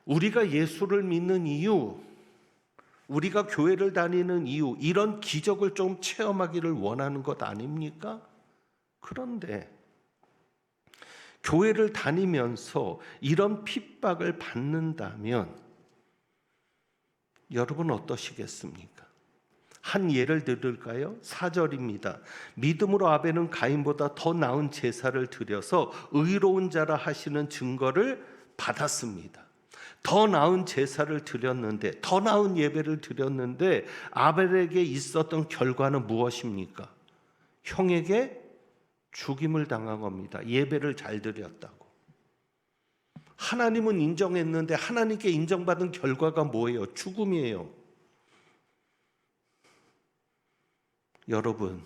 [SPEAKER 3] 우리가 예수를 믿는 이유, 우리가 교회를 다니는 이유, 이런 기적을 좀 체험하기를 원하는 것 아닙니까? 그런데 교회를 다니면서 이런 핍박을 받는다면 여러분 어떠시겠습니까? 한 예를 들을까요? 4절입니다. 믿음으로 아벨은 가인보다 더 나은 제사를 드려서 의로운 자라 하시는 증거를 받았습니다. 더 나은 제사를 드렸는데, 더 나은 예배를 드렸는데 아벨에게 있었던 결과는 무엇입니까? 형에게 죽임을 당한 겁니다. 예배를 잘 드렸다고. 하나님은 인정했는데 하나님께 인정받은 결과가 뭐예요? 죽음이에요. 여러분,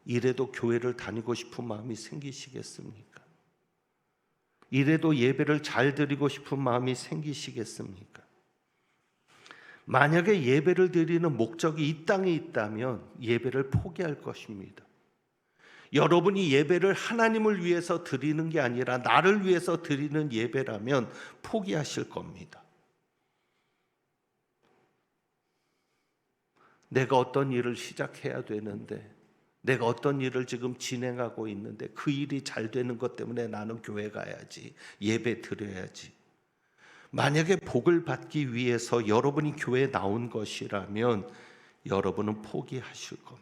[SPEAKER 3] 이래도 교회를 다니고 싶은 마음이 생기시겠습니까? 이래도 예배를 잘 드리고 싶은 마음이 생기시겠습니까? 만약에 예배를 드리는 목적이 이 땅에 있다면 예배를 포기할 것입니다. 여러분이 예배를 하나님을 위해서 드리는 게 아니라 나를 위해서 드리는 예배라면 포기하실 겁니다. 내가 어떤 일을 시작해야 되는데, 내가 어떤 일을 지금 진행하고 있는데 그 일이 잘 되는 것 때문에 나는 교회 가야지, 예배 드려야지. 만약에 복을 받기 위해서 여러분이 교회에 나온 것이라면 여러분은 포기하실 겁니다.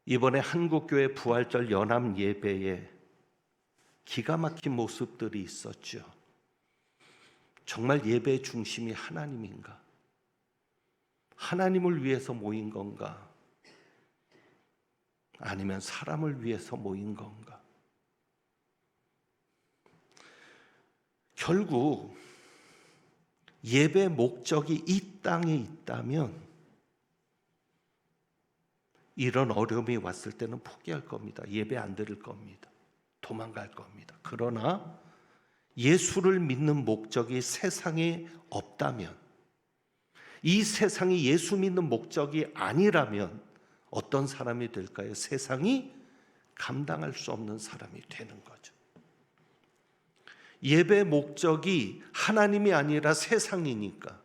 [SPEAKER 3] 이번에 한국교회 부활절 연합 예배에 기가 막힌 모습들이 있었죠. 정말 예배의 중심이 하나님인가? 하나님을 위해서 모인 건가? 아니면 사람을 위해서 모인 건가? 결국 예배 목적이 이 땅에 있다면 이런 어려움이 왔을 때는 포기할 겁니다. 예배 안 드릴 겁니다. 도망갈 겁니다. 그러나 예수를 믿는 목적이 세상에 없다면, 이 세상이 예수 믿는 목적이 아니라면 어떤 사람이 될까요? 세상이 감당할 수 없는 사람이 되는 거죠. 예배 목적이 하나님이 아니라 세상이니까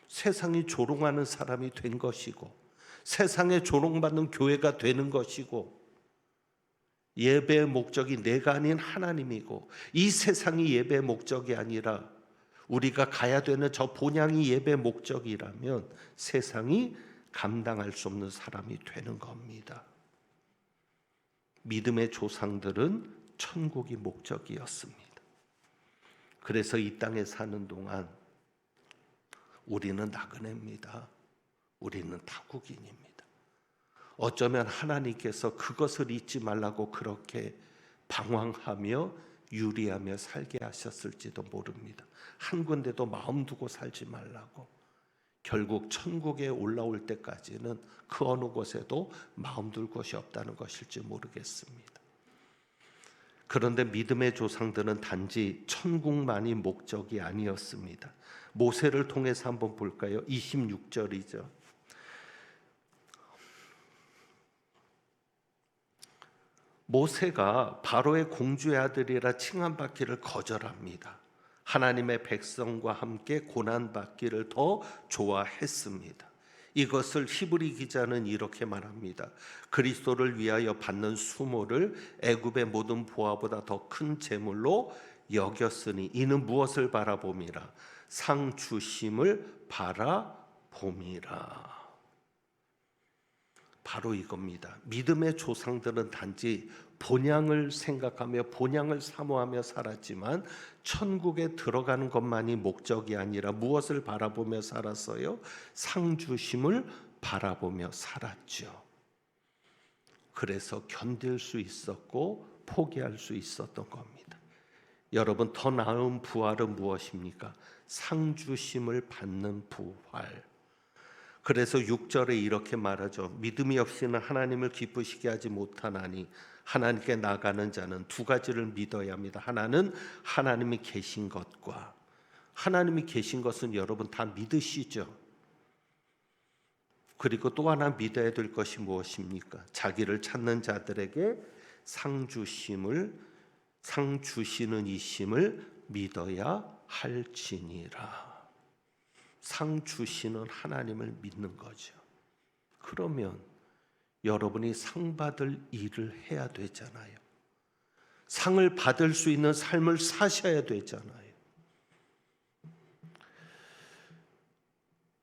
[SPEAKER 3] 세상이 조롱하는 사람이 된 것이고, 세상에 조롱받는 교회가 되는 것이고, 예배의 목적이 내가 아닌 하나님이고, 이 세상이 예배의 목적이 아니라 우리가 가야 되는 저 본향이 예배의 목적이라면 세상이 감당할 수 없는 사람이 되는 겁니다. 믿음의 조상들은 천국이 목적이었습니다. 그래서 이 땅에 사는 동안 우리는 나그네입니다. 우리는 타국인입니다. 어쩌면 하나님께서 그것을 잊지 말라고 그렇게 방황하며 유리하며 살게 하셨을지도 모릅니다. 한 군데도 마음 두고 살지 말라고. 결국 천국에 올라올 때까지는 그 어느 곳에도 마음 둘 곳이 없다는 것일지 모르겠습니다. 그런데 믿음의 조상들은 단지 천국만이 목적이 아니었습니다. 모세를 통해서 한번 볼까요? 26절이죠. 모세가 바로의 공주의 아들이라 칭함받기를 거절합니다. 하나님의 백성과 함께 고난받기를 더 좋아했습니다. 이것을 히브리 기자는 이렇게 말합니다. 그리스도를 위하여 받는 수모를 애굽의 모든 보화보다 더 큰 재물로 여겼으니 이는 무엇을 바라봄이라? 상 주심을 바라봄이라. 바로 이겁니다. 믿음의 조상들은 단지 본향을 생각하며 본향을 사모하며 살았지만 천국에 들어가는 것만이 목적이 아니라 무엇을 바라보며 살았어요? 상 주심을 바라보며 살았죠. 그래서 견딜 수 있었고 포기할 수 있었던 겁니다. 여러분, 더 나은 부활은 무엇입니까? 상 주심을 받는 부활. 그래서 6절에 이렇게 말하죠. 믿음이 없이는 하나님을 기쁘시게 하지 못하나니 하나님께 나가는 자는 두 가지를 믿어야 합니다. 하나는 하나님이 계신 것과, 하나님이 계신 것은 여러분 다 믿으시죠. 그리고 또 하나 믿어야 될 것이 무엇입니까? 자기를 찾는 자들에게 상 주시는 이심을 믿어야 할지니라. 상 주시는 하나님을 믿는 거죠. 그러면 여러분이 상 받을 일을 해야 되잖아요. 상을 받을 수 있는 삶을 사셔야 되잖아요.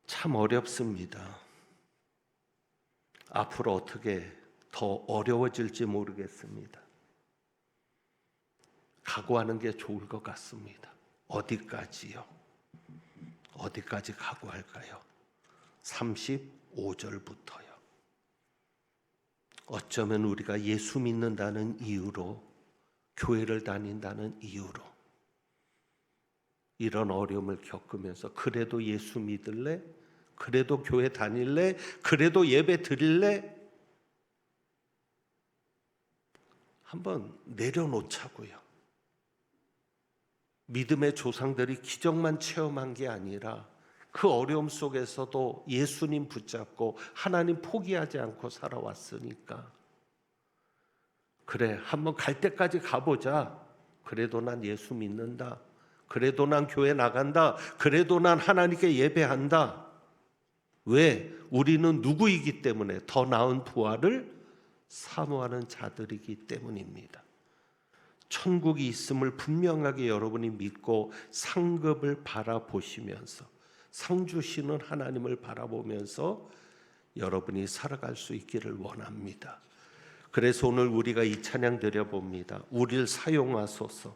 [SPEAKER 3] 참 어렵습니다. 앞으로 어떻게 더 어려워질지 모르겠습니다. 각오하는 게 좋을 것 같습니다. 어디까지요? 어디까지 각오할까요? 35절부터요. 어쩌면 우리가 예수 믿는다는 이유로, 교회를 다닌다는 이유로 이런 어려움을 겪으면서 그래도 예수 믿을래? 그래도 교회 다닐래? 그래도 예배 드릴래? 한번 내려놓자고요. 믿음의 조상들이 기적만 체험한 게 아니라 그 어려움 속에서도 예수님 붙잡고 하나님 포기하지 않고 살아왔으니까, 그래, 한번 갈 때까지 가보자. 그래도 난 예수 믿는다. 그래도 난 교회 나간다. 그래도 난 하나님께 예배한다. 왜? 우리는 누구이기 때문에? 더 나은 부활을 사모하는 자들이기 때문입니다. 천국이 있음을 분명하게 여러분이 믿고 상급을 바라보시면서, 상 주시는 하나님을 바라보면서 여러분이 살아갈 수 있기를 원합니다. 그래서 오늘 우리가 이 찬양 드려봅니다. 우리를 사용하소서.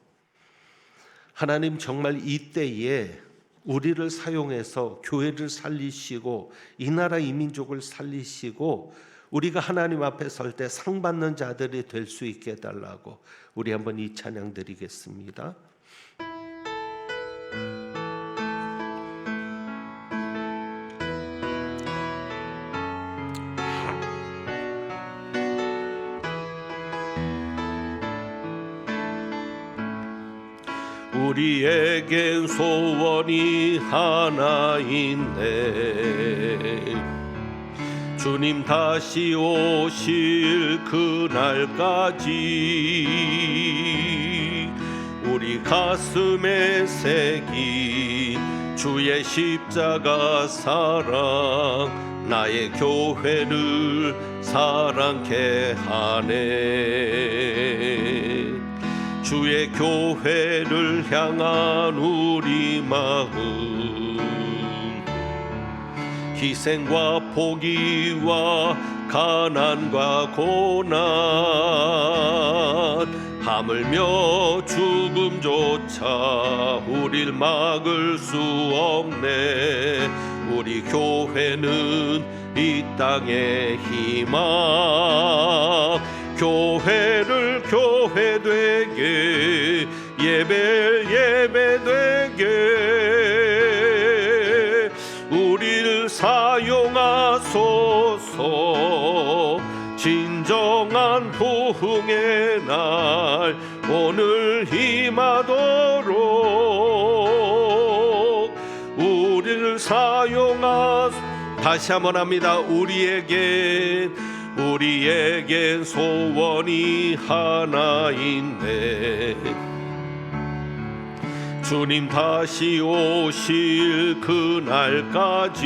[SPEAKER 3] 하나님, 정말 이때에 우리를 사용해서 교회를 살리시고 이 나라 이 민족을 살리시고 우리가 하나님 앞에 설 때 상 받는 자들이 될 수 있게 해달라고 우리 한번 이 찬양 드리겠습니다. 우리에겐 소원이 하나 있네. 주님 다시 오실 그날까지 우리 가슴에 새긴 주의 십자가 사랑, 나의 교회를 사랑케 하네. 주의 교회를 향한 우리 마음, 희생과 포기와 가난과 고난, 하물며 죽음조차 우릴 막을 수 없네. 우리 교회는 이 땅의 희망, 교회를 교회 되게, 예배를 예배 되게 우리를 사용하소서. 진정한 부흥의 날 오늘 임하도록 우리를 사용하소서. 다시 한번 합니다. 우리에겐 소원이 하나 있네. 주님 다시 오실 그날까지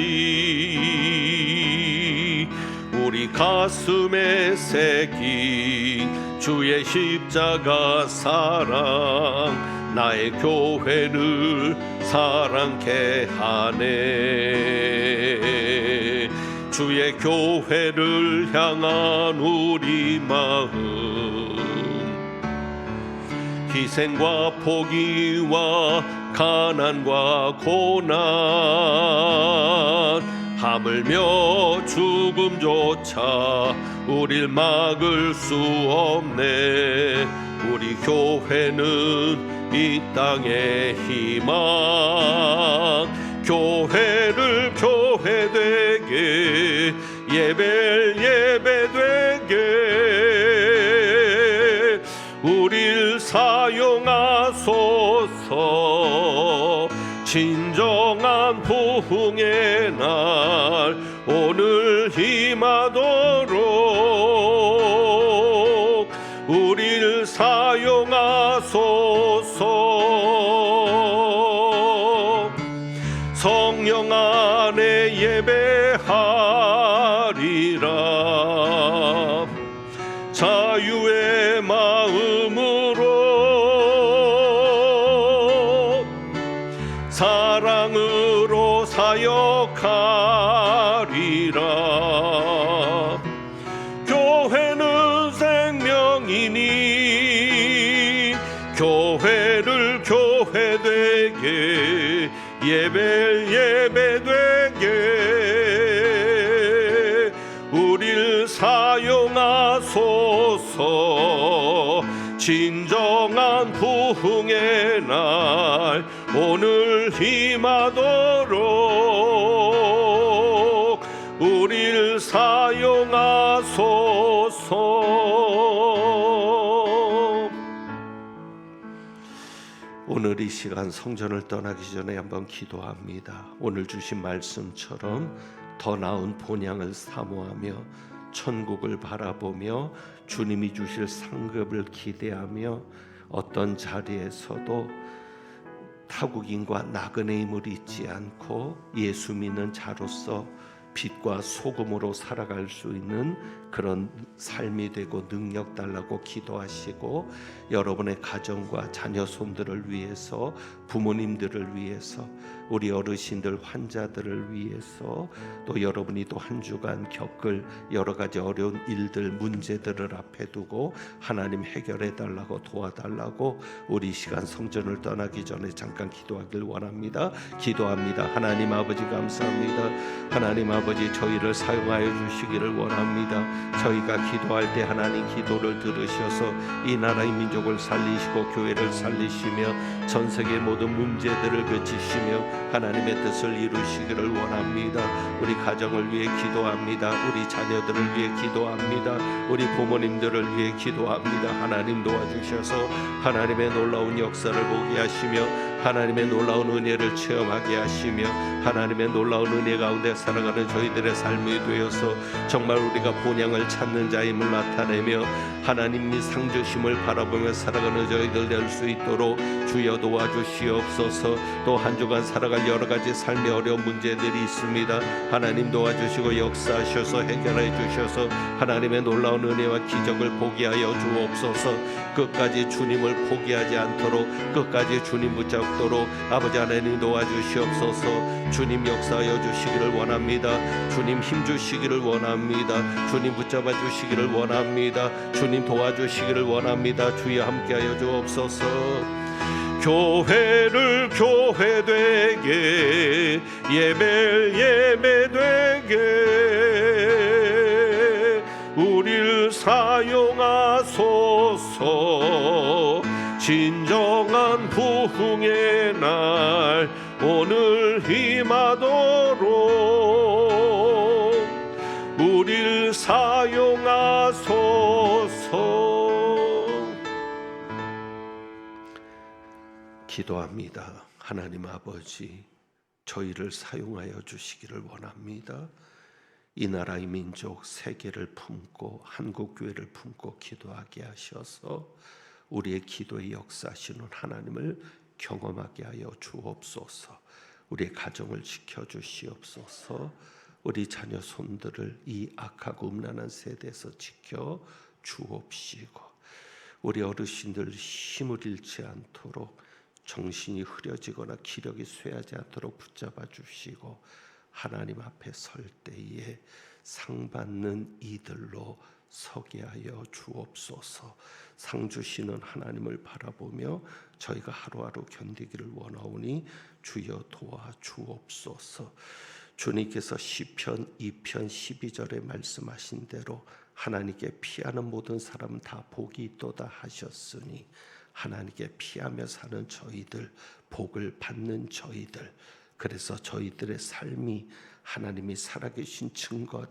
[SPEAKER 3] 우리 가슴에 새긴 주의 십자가 사랑, 나의 교회를 사랑케 하네. 주의 교회를 향한 우리 마음, 희생과 포기와 가난과 고난, 하물며 죽음조차 우릴 막을 수 없네. 우리 교회는 이 땅의 희망, 교회를 교회 되게, 예배를 예배 되게 우릴 사용하소서. 진정한 부흥의 날 오늘 임하도록 우릴 사용하소서. 성령아 자유의 마음으로 사랑으로 사역하리라. 교회는 생명이니 교회를 교회되게 예배를 예배되게 우릴 사용하소서. 진정한 부흥의 날 오늘 임하도록 우릴 사용하소서. 오늘 이 시간 성전을 떠나기 전에 한번 기도합니다. 오늘 주신 말씀처럼 더 나은 본향을 사모하며 천국을 바라보며 주님이 주실 상급을 기대하며 어떤 자리에서도 타국인과 나그네임을 잊지 않고 예수 믿는 자로서 빛과 소금으로 살아갈 수 있는 그런 삶이 되고 능력 달라고 기도하시고, 여러분의 가정과 자녀 손들을 위해서, 부모님들을 위해서, 우리 어르신들 환자들을 위해서, 또 여러분이 또 한 주간 겪을 여러 가지 어려운 일들 문제들을 앞에 두고 하나님 해결해 달라고 도와달라고 우리 시간 성전을 떠나기 전에 잠깐 기도하길 원합니다. 기도합니다. 하나님 아버지 감사합니다. 하나님 아버지 저희를 사용하여 주시기를 원합니다. 저희가 기도할 때 하나님 기도를 들으셔서 이 나라의 민족을 살리시고 교회를 살리시며 전 세계 모든 문제들을 그치시며 하나님의 뜻을 이루시기를 원합니다. 우리 가정을 위해 기도합니다. 우리 자녀들을 위해 기도합니다. 우리 부모님들을 위해 기도합니다. 하나님 도와주셔서 하나님의 놀라운 역사를 보게 하시며 하나님의 놀라운 은혜를 체험하게 하시며 하나님의 놀라운 은혜 가운데 살아가는 저희들의 삶이 되어서 정말 우리가 본향을 찾는 자임을 나타내며 하나님이 상 주심을 바라보며 살아가는 저희들 될 수 있도록 주여 도와주시옵소서. 또 한 주간 살아갈 여러 가지 삶의 어려운 문제들이 있습니다. 하나님 도와주시고 역사하셔서 해결해 주셔서 하나님의 놀라운 은혜와 기적을 보게 하여 주옵소서. 끝까지 주님을 포기하지 않도록 끝까지 주님 붙잡도록 아버지 하나님 도와주시옵소서. 주님 역사하여 주시기를 원합니다. 주님 힘 주시기를 원합니다. 주님 붙잡아 주시기를 원합니다. 주님 도와주시기를 원합니다. 주여 함께하여 주옵소서. 교회를 교회되게 예배를 예배되게 우릴 사용하소서. 진정한 부흥의 날 오늘 임하도록 우릴 사용하소서. 기도합니다. 하나님 아버지, 저희를 사용하여 주시기를 원합니다. 이 나라의 민족 세계를 품고 한국교회를 품고 기도하게 하셔서 우리의 기도의 역사하시는 하나님을 경험하게 하여 주옵소서. 우리의 가정을 지켜주시옵소서. 우리 자녀 손들을 이 악하고 음란한 세대에서 지켜 주옵시고 우리 어르신들 힘을 잃지 않도록 정신이 흐려지거나 기력이 쇠하지 않도록 붙잡아 주시고 하나님 앞에 설 때에 상 받는 이들로 서게 하여 주옵소서. 상 주시는 하나님을 바라보며 저희가 하루하루 견디기를 원하오니 주여 도와 주옵소서. 주님께서 시편 2편 12절에 말씀하신 대로 하나님께 피하는 모든 사람은 다 복이 있도다 하셨으니 하나님께 피하며 사는 저희들, 복을 받는 저희들, 그래서 저희들의 삶이 하나님이 살아계신 증거가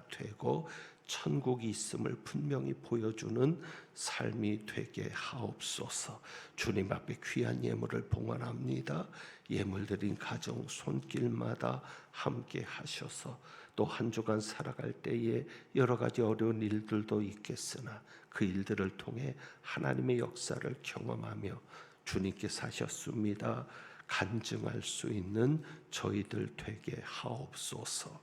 [SPEAKER 3] 되고 천국이 있음을 분명히 보여주는 삶이 되게 하옵소서. 주님 앞에 귀한 예물을 봉헌합니다. 예물 드린 가정 손길마다 함께 하셔서 또 한 주간 살아갈 때에 여러 가지 어려운 일들도 있겠으나 그 일들을 통해 하나님의 역사를 경험하며 주님께서 하셨습니다 간증할 수 있는 저희들 되게 하옵소서.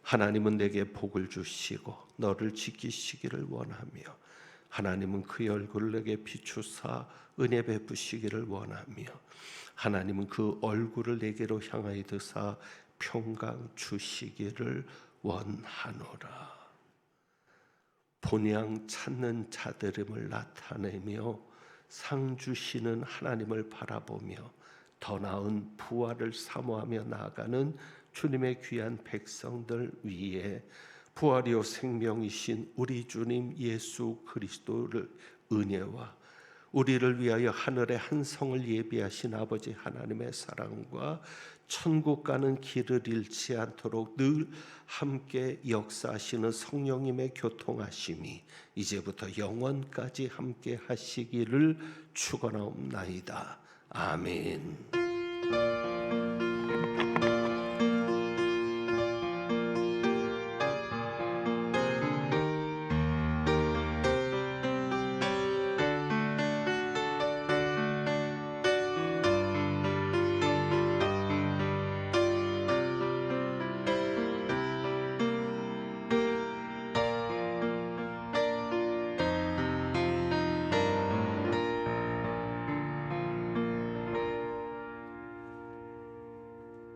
[SPEAKER 3] 하나님은 내게 복을 주시고 너를 지키시기를 원하며 하나님은 그의 얼굴을 내게 비추사 은혜 베푸시기를 원하며 하나님은 그 얼굴을 내게로 향하여 드사 평강 주시기를 원하노라. 본향 찾는 자들임을 나타내며 상 주시는 하나님을 바라보며 더 나은 부활을 사모하며 나아가는 주님의 귀한 백성들 위에 부활이요 생명이신 우리 주님 예수 그리스도를 은혜와 우리를 위하여 하늘의 한 성을 예비하신 아버지 하나님의 사랑과 천국 가는 길을 잃지 않도록 늘 함께 역사하시는 성령님의 교통하심이 이제부터 영원까지 함께 하시기를 축원하옵나이다. 아멘.